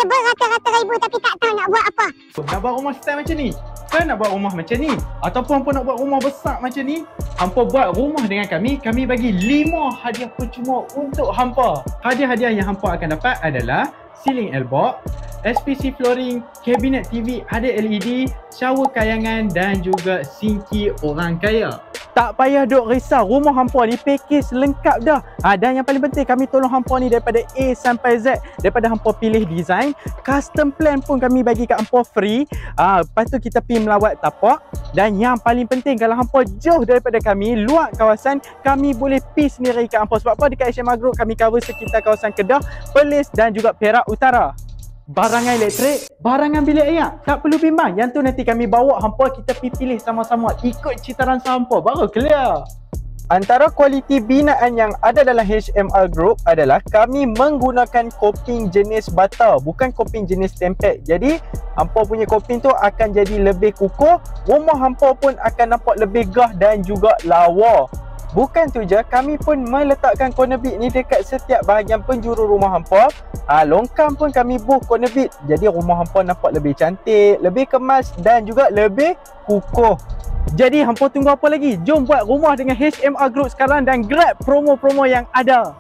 berrata-rata ribu tapi tak tahu nak buat apa. Nak buat rumah style macam ni? Kan nak buat rumah macam ni? Ataupun hampa nak buat rumah besar macam ni? Hampa buat rumah dengan kami. Kami bagi 5 hadiah percuma untuk hampa. Hadiah-hadiah yang hampa akan dapat adalah ceiling airbox, SPC flooring, kabinet TV ada LED, shower kayangan dan juga sinki orang kaya. Tak payah duk risau, rumah hampa ni package lengkap dah. Dan yang paling penting kami tolong hampa ni daripada A sampai Z. Daripada hampa pilih design, custom plan pun kami bagi kat hampa free. Lepas tu kita pergi melawat tapak. Dan yang paling penting kalau hampa jauh daripada kami, luar kawasan, kami boleh pergi sendiri kat hampa. Sebab apa? Dekat HMR Group kami cover sekitar kawasan Kedah, Perlis dan juga Perak Utara. Barangan elektrik, barangan bilik air, tak perlu bimbang. Yang tu nanti kami bawa hampa, kita pilih sama-sama ikut cita rasa hampa, baru clear. Antara kualiti binaan yang ada dalam HMR Group adalah kami menggunakan coping jenis bata, bukan coping jenis tempered. Jadi hampa punya coping tu akan jadi lebih kukuh, rumah hampa pun akan nampak lebih gah dan juga lawa. Bukan tu je, kami pun meletakkan corner bead ni dekat setiap bahagian penjuru rumah hampa. Longkang pun kami buh corner bead. Jadi rumah hampa nampak lebih cantik, lebih kemas dan juga lebih kukuh. Jadi hampa tunggu apa lagi? Jom buat rumah dengan HMR Group sekarang dan grab promo-promo yang ada.